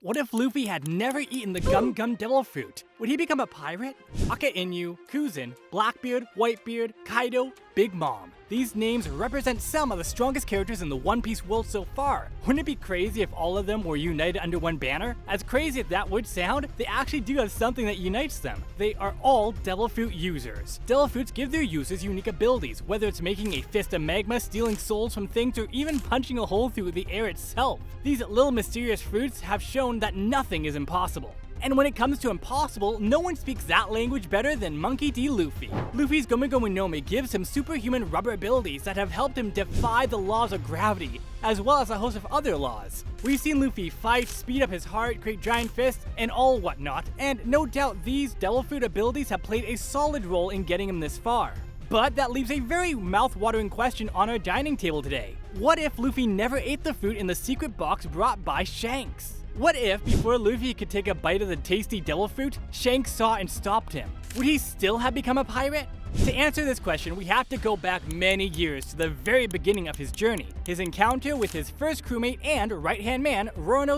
What if Luffy had never eaten the Gum Gum Devil Fruit? Would he become a pirate? Akainu, Kuzan, Blackbeard, Whitebeard, Kaido, Big Mom. These names represent some of the strongest characters in the One Piece world so far. Wouldn't it be crazy if all of them were united under one banner? As crazy as that would sound, they actually do have something that unites them. They are all Devil Fruit users. Devil Fruits give their users unique abilities, whether it's making a fist of magma, stealing souls from things, or even punching a hole through the air itself. These little mysterious fruits have shown that nothing is impossible. And when it comes to impossible, no one speaks that language better than Monkey D. Luffy. Luffy's Gomu Gomu no Mi gives him superhuman rubber abilities that have helped him defy the laws of gravity, as well as a host of other laws. We've seen Luffy fight, speed up his heart, create giant fists, and all whatnot, and no doubt these Devil Fruit abilities have played a solid role in getting him this far. But that leaves a very mouth-watering question on our dining table today. What if Luffy never ate the fruit in the secret box brought by Shanks? What if, before Luffy could take a bite of the tasty devil fruit, Shanks saw and stopped him? Would he still have become a pirate? To answer this question, we have to go back many years to the very beginning of his journey, his encounter with his first crewmate and right-hand man,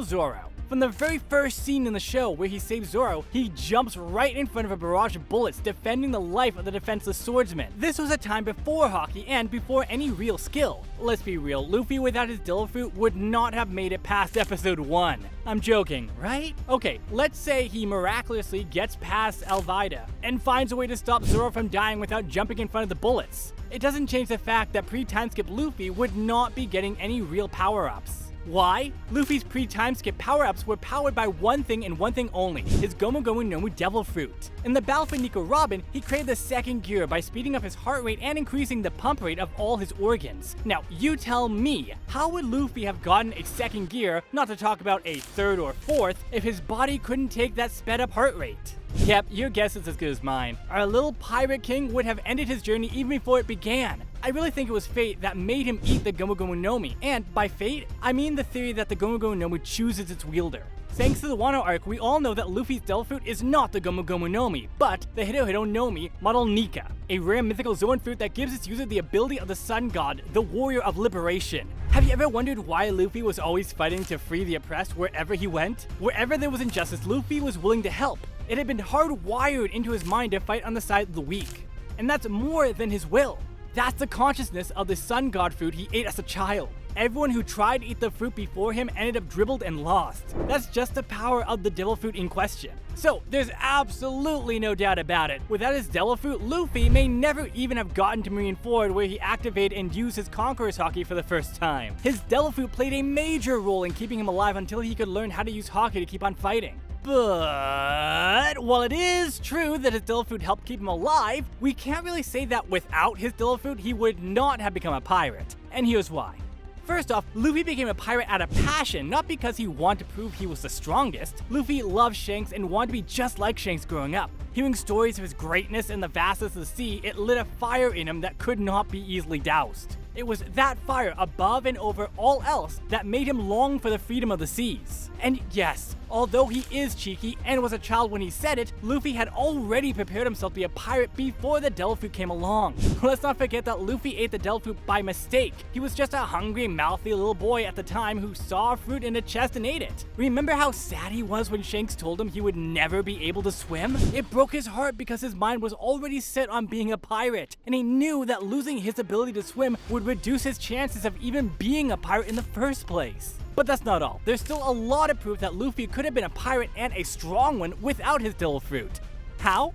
Zoro. From the very first scene in the show where he saves Zoro, he jumps right in front of a barrage of bullets, defending the life of the defenseless swordsman. This was a time before hockey and before any real skill. Let's be real, Luffy without his Devil Fruit would not have made it past episode 1. I'm joking, right? Okay, let's say he miraculously gets past Alvida and finds a way to stop Zoro from dying without jumping in front of the bullets. It doesn't change the fact that pre-time skip Luffy would not be getting any real power-ups. Why? Luffy's pre-time skip power-ups were powered by one thing and one thing only, his Gomu Gomu no Mi Devil Fruit. In the battle for Nico Robin, he created the second gear by speeding up his heart rate and increasing the pump rate of all his organs. Now, you tell me, how would Luffy have gotten a second gear, not to talk about a third or fourth, if his body couldn't take that sped up heart rate? Yep, your guess is as good as mine. Our little pirate king would have ended his journey even before it began. I really think it was fate that made him eat the Gomu Gomu no Mi, and by fate, I mean the theory that the Gomu Gomu no Mi chooses its wielder. Thanks to the Wano arc, we all know that Luffy's Devil Fruit is not the Gomu Gomu no Mi, but the Hito Hito no Mi model Nika, a rare mythical Zoan fruit that gives its user the ability of the sun god, the warrior of liberation. Have you ever wondered why Luffy was always fighting to free the oppressed wherever he went? Wherever there was injustice, Luffy was willing to help. It had been hardwired into his mind to fight on the side of the weak. And that's more than his will. That's the consciousness of the sun god fruit he ate as a child. Everyone who tried to eat the fruit before him ended up dribbled and lost. That's just the power of the devil fruit in question. So, there's absolutely no doubt about it. Without his devil fruit, Luffy may never even have gotten to Marineford where he activated and used his Conqueror's Haki for the first time. His devil fruit played a major role in keeping him alive until he could learn how to use Haki to keep on fighting. But while it is true that his Devil Fruit helped keep him alive, we can't really say that without his Devil Fruit he would not have become a pirate. And here's why. First off, Luffy became a pirate out of passion, not because he wanted to prove he was the strongest. Luffy loved Shanks and wanted to be just like Shanks growing up. Hearing stories of his greatness and the vastness of the sea, it lit a fire in him that could not be easily doused. It was that fire above and over all else that made him long for the freedom of the seas. And yes, although he is cheeky and was a child when he said it, Luffy had already prepared himself to be a pirate before the Devil Fruit came along. Let's not forget that Luffy ate the Devil Fruit by mistake. He was just a hungry, mouthy little boy at the time who saw a fruit in a chest and ate it. Remember how sad he was when Shanks told him he would never be able to swim? It broke his heart because his mind was already set on being a pirate, and he knew that losing his ability to swim would reduce his chances of even being a pirate in the first place. But that's not all. There's still a lot of proof that Luffy could have been a pirate and a strong one without his Devil Fruit. How?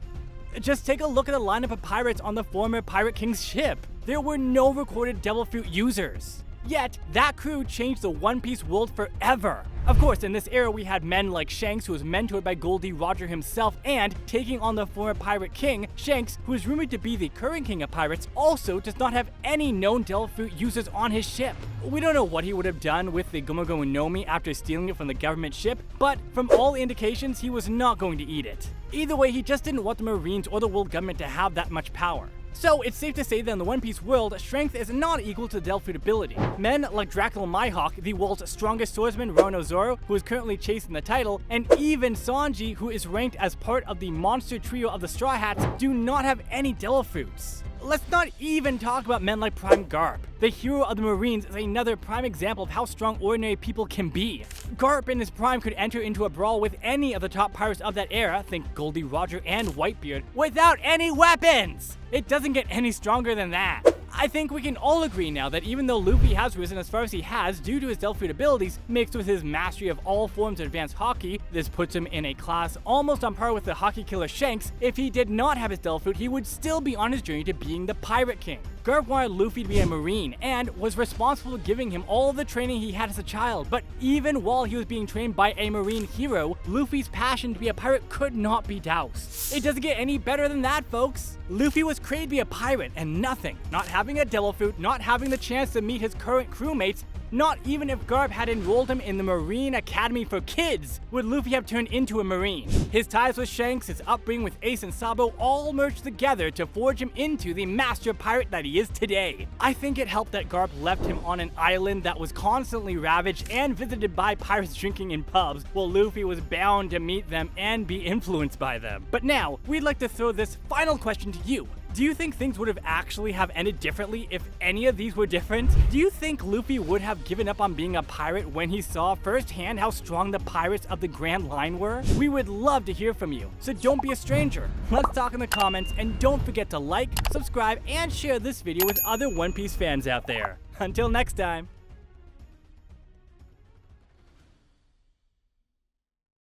Just take a look at the lineup of pirates on the former Pirate King's ship. There were no recorded Devil Fruit users. Yet, that crew changed the One Piece world forever. Of course, in this era we had men like Shanks, who was mentored by Goldie Roger himself, and taking on the former Pirate King, Shanks, who is rumored to be the current king of pirates, also does not have any known Devil Fruit users on his ship. We don't know what he would have done with the Gomu Gomu no Mi after stealing it from the government ship, but from all indications, he was not going to eat it. Either way, he just didn't want the Marines or the world government to have that much power. So it's safe to say that in the One Piece world, strength is not equal to Devil Fruit ability. Men like Dracula Mihawk, the world's strongest swordsman Zoro, who is currently chasing the title, and even Sanji, who is ranked as part of the monster trio of the Straw Hats, do not have any Devil Fruits. Let's not even talk about men like Prime Garp. The hero of the Marines is another prime example of how strong ordinary people can be. Garp in his prime could enter into a brawl with any of the top pirates of that era, think Goldie Roger and Whitebeard, without any weapons! It doesn't get any stronger than that. I think we can all agree now that even though Luffy has risen as far as he has due to his Delphoid abilities, mixed with his mastery of all forms of advanced hockey, this puts him in a class almost on par with the hockey killer Shanks. If he did not have his Delphoid, he would still be on his journey to being the Pirate King. Garp wanted Luffy to be a Marine and was responsible for giving him all the training he had as a child, but even while he was being trained by a Marine hero, Luffy's passion to be a pirate could not be doused. It doesn't get any better than that, folks. Luffy was created to be a pirate and nothing, not having a devil fruit, not having the chance to meet his current crewmates, not even if Garp had enrolled him in the Marine Academy for Kids, would Luffy have turned into a Marine. His ties with Shanks, his upbringing with Ace and Sabo all merged together to forge him into the master pirate that he is today. I think it helped that Garp left him on an island that was constantly ravaged and visited by pirates drinking in pubs, while Luffy was bound to meet them and be influenced by them. But now, we'd like to throw this final question to you. Do you think things would have actually have ended differently if any of these were different? Do you think Luffy would have given up on being a pirate when he saw firsthand how strong the pirates of the Grand Line were? We would love to hear from you, so don't be a stranger. Let's talk in the comments, and don't forget to like, subscribe, and share this video with other One Piece fans out there. Until next time.